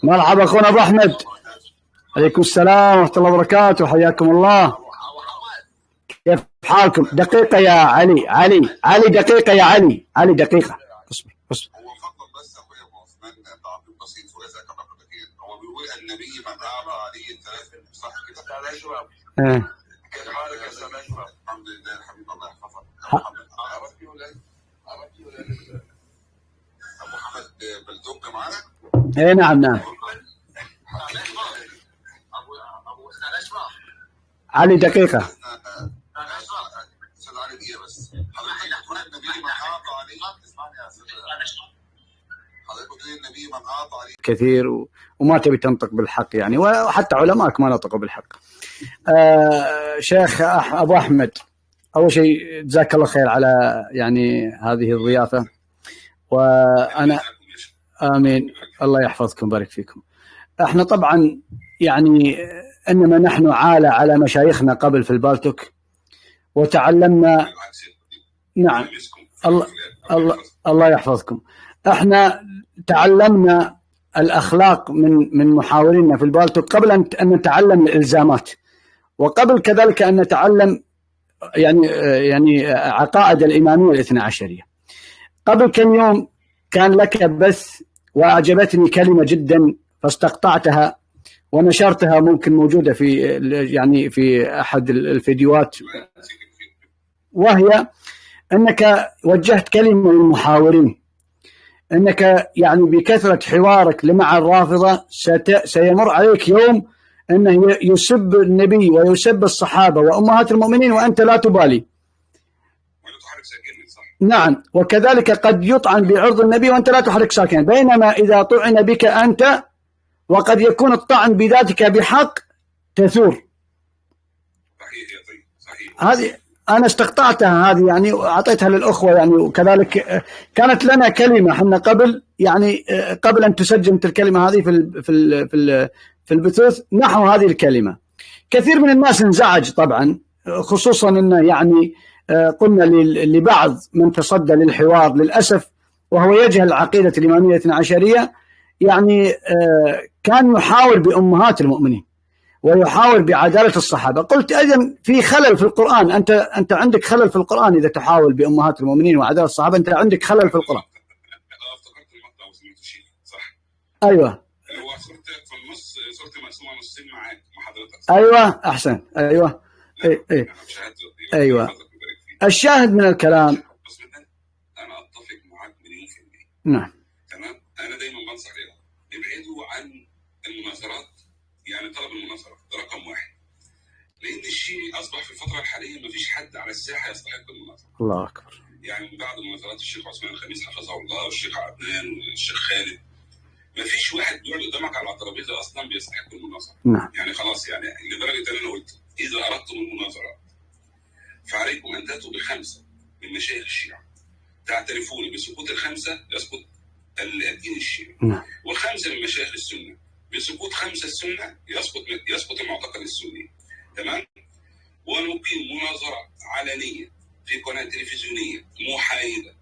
مرحبا اخونا ابو احمد. عليكم السلام ورحمه الله وبركاته، حياكم الله. كيف حالكم؟ دقيقه يا علي. علي دقيقه يا علي دقيقه. اصبر. هو فضل بس اخويا ابو عثمان تعقيب بسيط وجزاك الله خير. هو بيقول النبي من اعطى عليه الثلاث، صح كده؟ استاذ اشرف. كيف حالك يا استاذ اشرف؟ الحمد لله حبيبي، الله يحفظك. عرفتي ولا ابو حمد بلتوك معانا؟ اي نعم. ابو استاذ اشرف. علي دقيقه. استاذ علي دقيقه بس. حضرتك بتقول النبي من اعطى عليه، اسمعني يا استاذ. حضرتك بتقول النبي من اعطى عليه كثير وما تبي تنطق بالحق يعني، وحتى علمائك ما نطقوا بالحق. شيخ ابو احمد، اول شيء جزاك الله خير على يعني هذه الضيافه، وانا امين الله يحفظكم ويبارك فيكم. احنا طبعا يعني انما نحن عالة على مشايخنا قبل في البالتوك وتعلمنا. نعم الله يحفظكم. احنا تعلمنا الاخلاق من محاورينا في البالتوك قبل ان نتعلم الالزامات، وقبل كذلك ان نتعلم يعني عقائد الاماميه الاثنى عشريه. قبل كم يوم كان لك بث واعجبتني كلمه جدا فاستقطعتها ونشرتها، ممكن موجوده في يعني في احد الفيديوهات، وهي انك وجهت كلمه للمحاورين انك يعني بكثره حوارك مع الرافضه سيمر عليك يوم انه يسب النبي ويسب الصحابه وامهات المؤمنين وانت لا تبالي. نعم، وكذلك قد يطعن بعرض النبي وانت لا تحرك ساكنا، بينما اذا طعن بك انت وقد يكون الطعن بذاتك بحق تثور. صحيح. هذه انا استقطعتها هذه يعني واعطيتها للاخوه يعني، وكذلك كانت لنا كلمه احنا قبل يعني قبل ان تسجل مثل الكلمه هذه في البثوث نحو هذه الكلمه. كثير من الناس انزعج طبعا، خصوصا انه يعني قلنا لبعض من تصدى للحوار للاسف وهو يجهل العقيده الاماميه الاثنى عشريه، يعني كان يحاور بامهات المؤمنين ويحاور بعداله الصحابه. قلت اذن في خلل في القران، انت عندك خلل في القران اذا تحاول بامهات المؤمنين وعداله الصحابه، انت عندك خلل في القران. افتكرت المقطع وسمعت شيء صح. ايوه هو صرت في النص، صرت مقسومه نصين معاك مع حضرتك. ايوه احسن. ايوه ايوه الشاهد من الكلام. بس انا اتفق معاك مليون في المية. نعم تمام. انا دايما بنصح لهم ابعدوا عن المناظرات، يعني طلب المناظرة ده رقم واحد، لأن الشيء أصبح في الفترة الحالية مفيش حد على الساحة يستحق المناظرة. الله أكبر. يعني من بعد مناظرات الشيخ عثمان الخميس حفظه الله والشيخ عدنان والشيخ خالد، مفيش واحد بيقعد قدامك على الترابيزة أصلا بيستحق المناظرة. نعم. يعني خلاص، يعني لدرجة أن أنا قلت إذا أردتم المناظرات فعليكم أن تأتوا ب5 من مشايخ الشيعة تعترفون بسقوط ال5 يسقط الدين الشيعي، نعم. و5 من مشايخ السنة بسقوط 5 السنة يسقط المعتقد السني. تمام. ونقيم مناظرة علنية في قناة تلفزيونية محايدة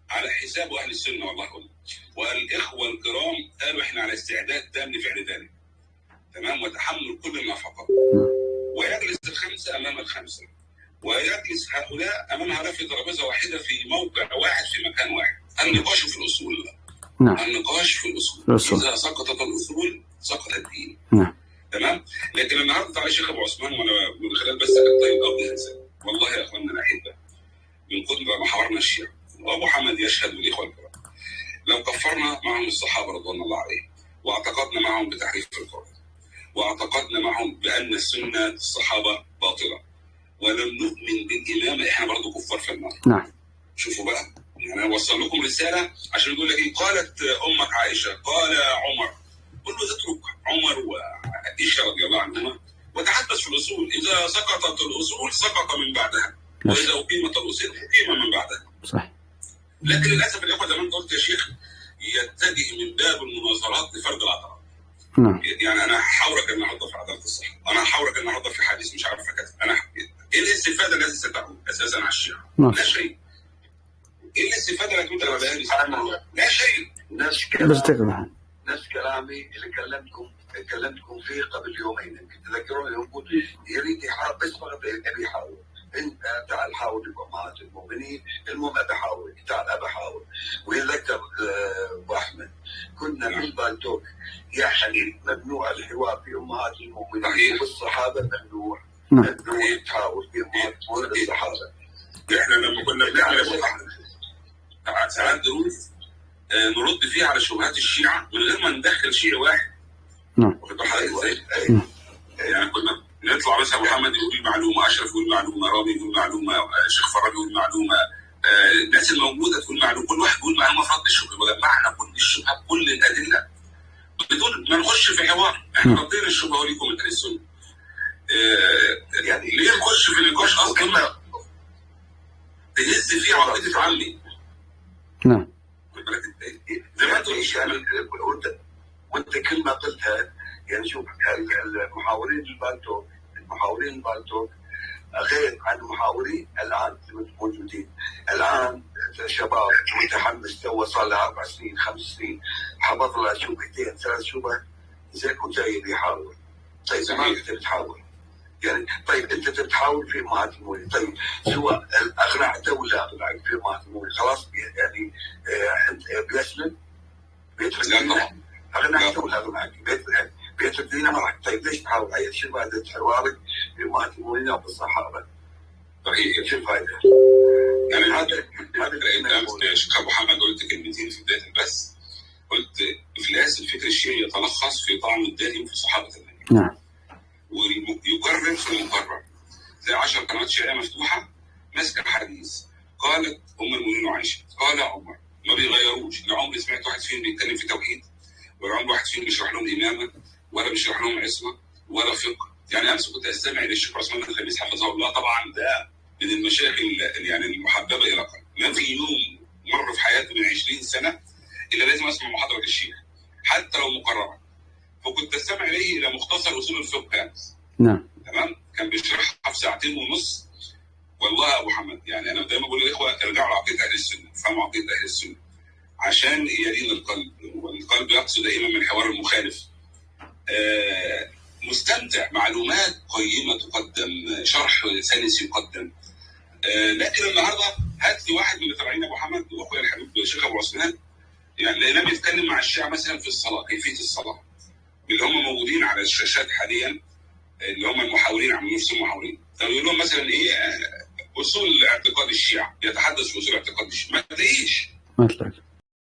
على حساب أهل السنة والله كله، والإخوة الكرام قالوا إحنا على استعداد تام لفعل ذلك. تمام. وتحمل كل النفقات، ويجلس ال5 أمام ال5، ويجلس هؤلاء أمام هؤلاء في ترابيزة واحدة في موقع واحد في مكان واحد. النقاش في الأصول. نعم. النقاش في الأصول. إذا سقطت الأصول سقط الدين. نعم. تمام. لكن النهارده تعالى الشيخ ابو عثمان، وانا من خلال بس الطيب قبل انسان، والله يا اخواننا الاحبه من كتر ما حاورنا الشيعة وابو حمد يشهد والاخوه الكرام، لو كفرنا معهم الصحابه رضوان الله عليهم واعتقدنا معهم بتحريف القران واعتقدنا معهم بان السنه الصحابه باطله ولم نؤمن بالامامه، احنا برضه كفار في النار. نعم. شوفوا بقى، يعني انا اوصل لكم رساله عشان يقول لك ايه، قالت امك عائشه قال عمر، قل له اترك عمر وعائشه رضي الله عنهما وتحدث في الاصول. اذا سقطت الاصول سقط من بعدها، واذا اقيمت الاصول اقيم من بعدها. صح. لكن للاسف الاخوه زي ما انت قلت يا شيخ يتجه من باب المناظرات لفرض الاعتراض. نعم. يعني انا هحاورك النهارده في عداله الصحه، انا هحاورك النهارده في حديث مش عارف كذا، انا ايه الاستفاده التي ستكون اساسا على الشيعه؟ لا شيء. ايه الاستفاده اللي هتكون على لا شيء. بس تقبل نفس كلامي اللي كلمتكم فيه قبل يومين، يمكن تذكرون يوم قلت يريد يحاول بس فقط ابي يحاول. انت تعال حاول بأمهات المؤمنين، المهم ابي احاول، تعال ابي احاول. ويذكر ابو احمد كنا في البالتوك يعني ممنوع الحوار في امهات المؤمنين والصحابه، ممنوع تحاول في امهات الصحابه. احنا لما كنا بنعمل ساعات دروس نرد فيها على شبهات الشيعه من غير ما ندخل شيعي واحد. واخد بالك ازاي؟ يعني كنا نطلع مثلا محمد يقول معلومه، اشرف يقول معلومه، رامي يقول معلومه، شيخ فراج يقول معلومه، الناس الموجوده تقول معلومه، كل واحد يقول معلومه في رد الشبهه، وجمعنا كل الشبهات كل الادله بدون ما نخش في حوار. احنا ردينا الشبهه ليكم من اهل السنه. يعني ليه نخش في نقاش اصلا تهز فيه عقيده عمي؟ نعم. زي ما انت يعني وانت كلمه قلتها، يعني شوف المحاورين البالتوك غير عن المحاورين الان موجودين الان. شباب متحمس تو صار له 4 سنين 5 سنين، حفظ له شبهتين 3 شبه زين وجاي بيحاول. طيب ما انت بتحاول يعني، طيب انت تحاول في امهات المؤمنين، طيب سواء اقنعته ولا اقنعك في امهات المؤمنين خلاص يعني بيسلم بيترك دينه؟ اقنعته ولا اقنعك بيترك دينه ما راح. طيب ليش تحاول؟ هي شو فائده حوارك في امهات المؤمنين بالصحابه؟ صحيح شو فائده؟ يعني هذا انت شيخ ابو محمد قلت كلمتين في بدايه البث، قلت افلاس الفكر الشيعي يتلخص في طعن الدائم في صحابه النبي. نعم. ويكرر في المكرر. زي 10 قنوات شيعيه مفتوحه ماسكه حديث، قالت ام المؤمنين عائشه، قال عمر، ما بيغيروش. لا عمري سمعت واحد فيهم بيتكلم في توحيد، ولا عمر واحد فيهم بيشرح لهم امامه، ولا بيشرح لهم عصمه، ولا فقه. يعني امس كنت استمع للشيخ عثمان الخميس حفظه الله، طبعا ده من المشايخ يعني المحببه الى قلبي. ما في يوم مر في حياتي من 20 سنه الا لازم اسمع محاضره الشيخ حتى لو مقرره. فكنت استمع اليه الى مختصر اصول الفقه امس. نعم. تمام. كان بيشرحها في 2.5 ساعة. والله يا ابو محمد يعني انا دايما بقول للاخوه ارجعوا لعقيده اهل السنه، فهموا عقيده اهل السنه عشان يلين القلب، والقلب يقصد دائما من حوار المخالف. مستمتع، معلومات قيمه تقدم، شرح سلس يقدم. لكن النهارده هات لي واحد من اللي تابعين ابو محمد واخويا الحبيب الشيخ ابو عثمان، يعني لقيناه بيتكلم مع الشيعة مثلا في الصلاه، كيفيه الصلاه، اللي هم موجودين على الشاشات حاليا، اللي هم المحاورين عم نفسهم محاورين، كانوا يقول لهم مثلا ايه اصول اعتقاد الشيعة، يتحدث في اصول اعتقاد الشيعة، ما تلاقيش.